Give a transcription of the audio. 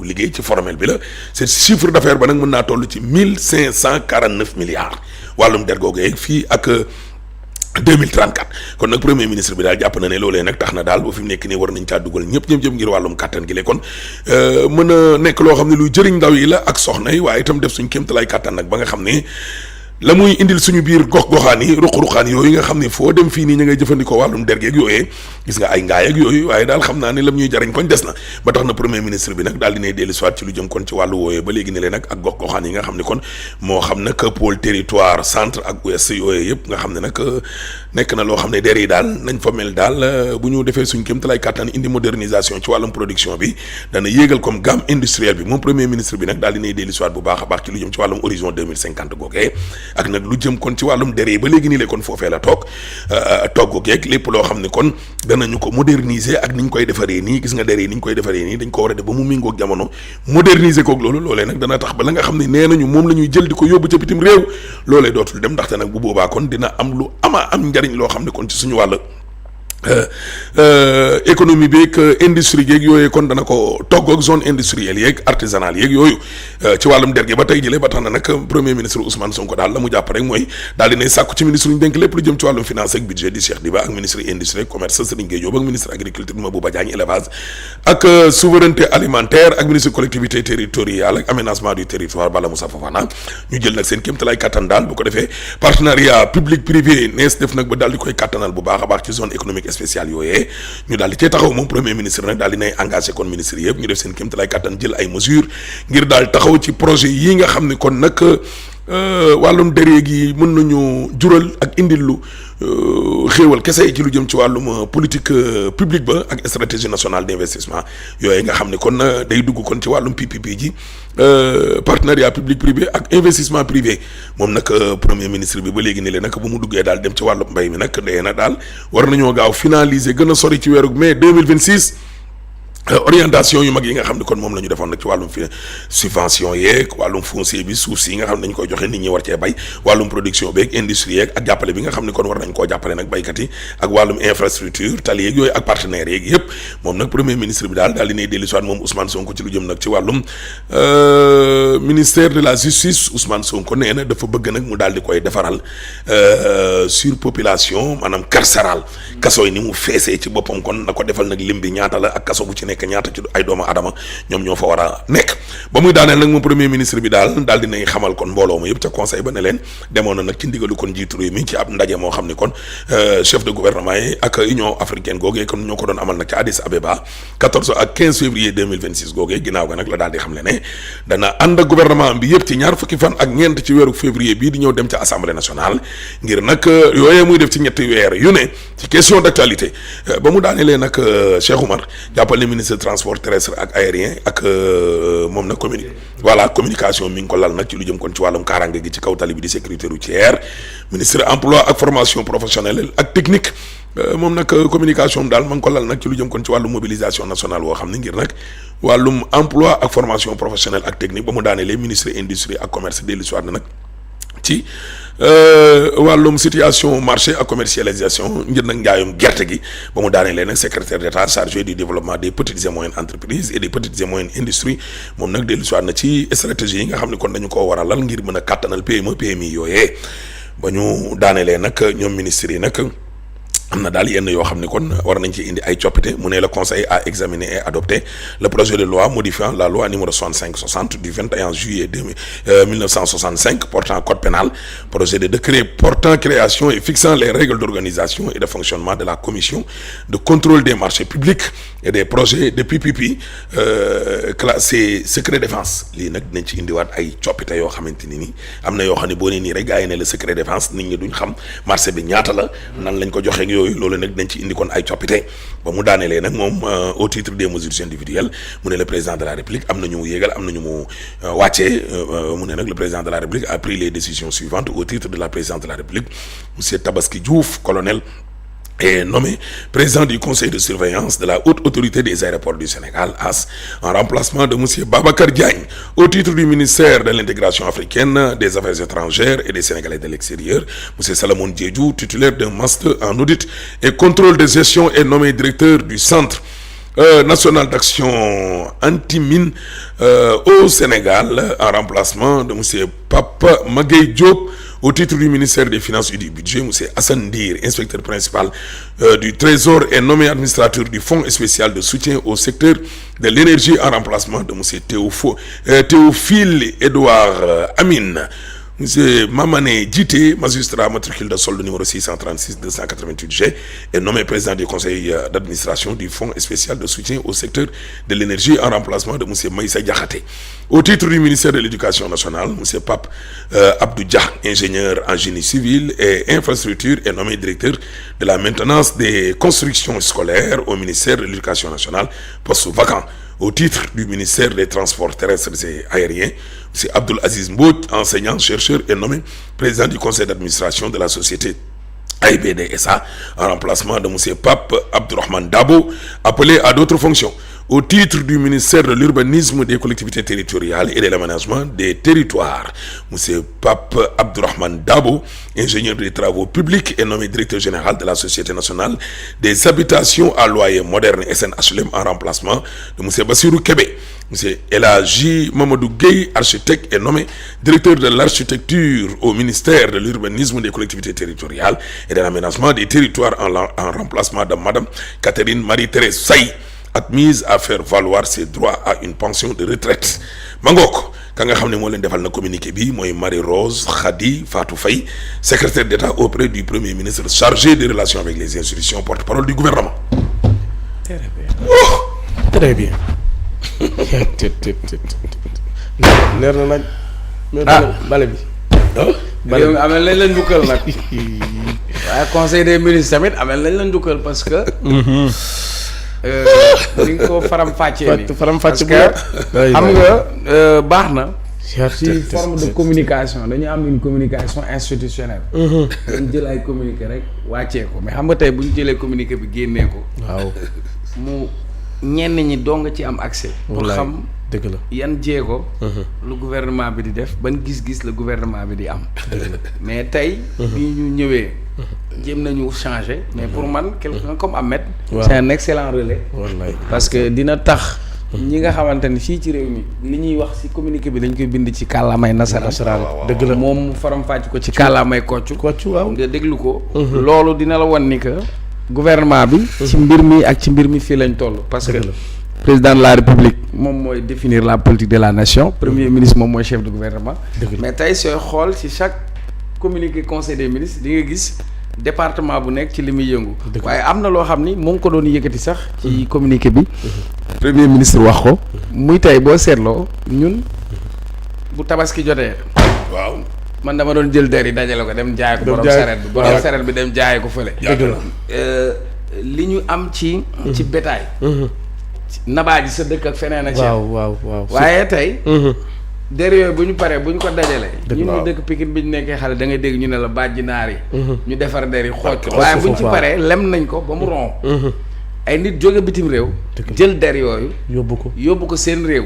liggéey ci formel bi la c'est chiffre d'affaires ba nag mën naa toll ci 1549 milliards wàllum der googu fii ak 2034 kon nag premier ministre bi daal jàpp na ne loolee nag tax na daal ba fi mu nekk nii war nañ caa dugal ñëpp ngir wàllum kàttan gi le kon mën a nekk loo xam ne luy jëriñ ndaw yi la ak soxna yi waaye itam def suñ kéemtalaay kàttan nag ba nga xam ne la muy indil suñu biir gox-goxaan yi ruq-ruqaan yooyu nga xam ne foo dem fii nii ñu ngay jëfandikoo wàllum dergeeg yooyee gis nga ay ngaay ak yooyu waaye daal xam naa ne lam ñuy jariñ koñ des na ba tax na premier ministre bi nag daal dinay dellu soit ci lu jëm kon ci wàllu wooyee ba léegi ne leen nag ak gox-goxaan yi nga xam ne kon moo xam nag pôle territoire centre ak ouest yooyee yëpp nga xam ne nag nekk na loo xam ne der yi daal nañ fa mel daal bu ñu defee suñ kéemtalaay kàttan indi modernisation ci wàllum production bi dana yéegal comme gamme industrielle bi moom premier ministre bi nag daal dinay dellu soit bu baax a baax ci lu jëm ci wàllum horizon 2050 googee ak nag lu jëm kon ci wàllum der yi ba léegi nii le kon foofee la togg geeg lépp loo xam ne kon danañu ko moderniser ak ni ñu koy defaree nii gis nga der yi ni ñu koy defaree nii dañ ko war a def ba mu méngoog jamono moderniser koog loolu loolee nag dana tax ba la nga xam ne nee nañu moom la ñuy jël di ko yóbbu ca bitim réew loolee dootul dem ndaxte nag bu boobaa kon dina am lu am njariñ loo xam ne kon ci suñu wàll économie bi ak industrie yeeg yooyu kon dana ko togg ak zone industrielle yeeg artisanale yeeg yooyu ci wàllum derge ba tey jëlee ba tax na nag premier ministre Ousmane Sonko daal la mu jàpp rek mooy daal dinay sàkku ci ministre ñu dénk lépp lu jëm ci wàllum finance ak budget di Cheikh Diba ak ministre industrie commerce Serigne Gueye Diop ak ministre agriculture Mabouba Diagne élevage ak souveraineté alimentaire ak ministre collectivité territoriale ak aménagement du territoire Bala Moussa Fofana ñu jël nag seen kéemtalaay kattan daal bu ko defee partenariat public privé nees def nag ba daal di koy kattanal bu baax a baax ci zone économique spécial yooyee ñu daal di cee taxaw moom premier ministre nag daal di nay engagé kon ministre yëpp ñu def seen kéemtalaay kattan jël ay mesures ngir daal taxaw ci projet yi nga xam ne kon nag wàllum deree gi mën nañu jural ak indil lu xéewal kese ci lu jëm ci wàllum politique publique ba ak stratégie nationale d'investissement yooyu nga xam ne kon day dugg kon ci wàllum PPP ji partenariat public privé ak investissement privé moom nag premier ministre bi ba léegi ne leen nag bu mu duggee daal dem ci wàllum mbay mi nag dee na daal war nañoo gaaw finaliser gën a sori ci weeru mai 2026 orientation yu mag yi nga xam ne kon moom la ñu defoon nag ci wàllum subvention yeeg wàllum foncier bi suuf si nga xam ne dañ koy joxe nit ñi war cee bay wàllum production beeg industrie yeeg ak jàppale bi nga xam ne kon war nañ koo jàppale nag baykat yi ak wàllum infrastructure tali yeeg yooyu ak partenaires yeeg yëpp moom nag premier ministre bi daal di nay dellu soit moom Ousmane Sonko ci lu jëm nag ci wàllum ministère de la justice Ousmane Sonko nee na dafa bëgg nag mu daal di koy defaral surpopulation maanaam carcérale kaso yi ni mu feesee ci boppam kon na ko defal nag lim bi ñaata la ak kaso bu ci nekk ñaata ci ay doomu adama ñoom ñoo fa war a nekk ba muy daaneel nag moom premier ministre bi daal dinay xamal kon mbooloo ma yëpp ca conseil ba ne leen demoon na nag ci ndigalu kon jiitu réew mi ci ab ndaje moo xam ne kon chef de gouvernement yi ak union africaine googee kon ñoo ko doon amal nag ca Addis Abeba 14 ak 15 février 2026 googee ginnaaw ga nag la daal di xam ne dana ànd ak gouvernement bi yëpp ci ñaar fukki fan ak ñeent ci weeru février bii di ñëw dem ca assemblée nationale ngir nag yooyee muy def ci ñetti weer yu ne ci question d'actualité ba mu daanelee nag Cheikh Oumar jàppal ne ministre transport terrestre ak aérien ak moom nag communication mi ngi ko lal nag ci lu jëm kon ci wàllum kaaraange gi ci kaw tali bi di sécurité routière ministre emploi ak formation professionnelle ak technique moom nag communication daal ma ngi ko lal nag ci lu jëm kon ci wàllum mobilisation nationale woo xam ne ngir nag wàllum emploi ak formation professionnelle ak technique ba mu daanelee ministre industrie ak commerce dellu si waat na nag ci wàllum situation marché ak commercialisation njënd ak njaayum gerte gi ba mu daanee leen nag secrétaire d'État chargé du développement des petites et moyennes entreprises et des petites et moyennes industries moom nag dellu soit na ci stratégie yi nga xam ne kon dañu koo war a lal ngir mën a kàttanal PME PMI yooyee ba ñu daanee leen nag ñoom ministres yi nag am na daal yenn yoo xam ne kon war nañ ci indi ay coppite mu ne le conseil a examiné et adopté le projet de loi modifiant la loi numéro 65/60 du 21 juillet 1965 portant code pénal, projet de décret portant création et fixant les règles d'organisation et de fonctionnement de la commission de contrôle des marchés publics et des projets de PPP classé secret défense. Lii nag dinañ ci indiwaat ay coppite yoo xamante ni am na yoo xam ne boo nee nii rek gars yi ne le secret défense nit ñi duñ xam marché bi ñaata la nan lañ ko joxe yooyu loolu nag dañ ci indi kon ay coppite ba mu daanelee nag moom au titre des mesures individuelles mu ne le président de la République am na ñu mu yéegal am na ñu mu wàccee mu ne nag le président de la République a pris les décisions suivantes au titre de la présidence de la République. Monsieur Tabaski Diouf, colonel, est nommé président du conseil de surveillance de la haute autorité des aéroports du Sénégal, AS, en remplacement de monsieur Babacar Diagne, au titre du ministère de l'intégration africaine, des affaires étrangères et des Sénégalais de l'extérieur. Monsieur Salomon Diédhiou, titulaire d'un master en audit et contrôle de gestion, est nommé directeur du centre national d'action anti-mine au Sénégal en remplacement de monsieur Pape Magueye Diop au titre du ministère des Finances et du Budget. Monsieur Assane Ndir, inspecteur principal du Trésor, est nommé administrateur du Fonds spécial de soutien au secteur de l'énergie en remplacement de monsieur Théophile Edouard Amine. Monsieur Mamane Djité, magistrat matricule de solde numéro 636-288G, est nommé président du conseil d'administration du Fonds spécial de soutien au secteur de l'énergie en remplacement de monsieur Maïssa Diakhaté. Au titre du ministère de l'Éducation nationale, monsieur Pape Abdou Dia, ingénieur en génie civil et infrastructure, est nommé directeur de la maintenance des constructions scolaires au ministère de l'Éducation nationale, poste vacant. Au titre du ministère des Transports terrestres et aériens, M. Abdoul Aziz Mbodj, enseignant-chercheur, est nommé président du conseil d'administration de la société AIBD SA en remplacement de M. Pape Abdourahmane Dabo, appelé à d'autres fonctions. Au titre du ministère de l'urbanisme, des collectivités territoriales et de l'aménagement des territoires, M. Pape Abdourahmane Dabo, ingénieur des travaux publics, est nommé directeur général de la Société nationale des habitations à loyer moderne SNHLM en remplacement de M. Bassirou Kébé. M. Elhaji Mamadou Gueye, architecte, est nommé directeur de l'architecture au ministère de l'urbanisme, des collectivités territoriales et de l'aménagement des territoires en remplacement de Mme Catherine Marie-Thérèse Saï, admise à faire valoir ses droits à une pension de retraite. Mangok ka nga xam ne moo leen defal na communiqué bi mooy Marie-Rose Khady Fatou Faye, secrétaire d'État auprès du Premier ministre chargé des relations avec les institutions, porte-parole du gouvernement. Très bien. Oh très bien. leer na nag. bale bi. réew mi amel nañ la njukkal nag. waaye conseil des ministres tamit amel nañ la njukkal parce que. ni nga ko faram-fàccee nii parce que xam nga baax na. ci forme de communication dañu am une communication institutionnelle. dañ jël ay communiqué rek wàccee ko mais xam nga tey bu ñu jëlee communiqué bi génnee ko. waaw mu ñenn ñi doo nga ci am accès. pour xam dëgg la yan jéego. lu gouvernement bi di def ban gis-gis la gouvernement bi di am. mais tey. bi ñu ñëwee. jéem nañu changer mais pour man quelqu'un comme Ahmed. c'est un excellent relais. wallaay parce que dina tax. ñi nga xamante ni fii ci réew mi li ñuy wax ci communiqué bi dañ koy bind ci kàllaamay nasaraan. dëgg la moom mu faram-fàcc ko ci kàllaamay kocc waaw nga déglu ko. loolu dina la wan ni que gouvernement bi. ci mbir mi ak ci mbir mi fii lañ toll. parce que président de la république moom mooy définir la politique de la nation. premier ministre moom mooy chef de gouvernement. mais tey sooy xool ci chaque communiqué conseil des ministres di nga gis département bu nekk ci li muy yëngu. waaye am na loo xam ni mu ngi ko doon yëkkati sax. ci communiqué bi. premier ministre wax ko. muy tey boo seetloo ñun bu tabaski jotee. waaw man dama doon jël der yi dajale ko dem jaay ko. borom saret bi borom saret bi dem jaay ko fële. li ñu am ci. ci bétail. nabaa ji sa dëkk ak feneen ak. waaw waaye tey. der yooyu bu ñu paree bu ñu ko dajalee. ñun ñu dëkk Pikine bi ñu nekkee xale da ngay dégg ñu ne la bàjji naar yi. ñu defar der yi xooj ko waaye bu ñu ci paree lem nañ ko ba mu ron. ay nit jóge bitim réew. jël der yooyu. yóbbu ko seen réew.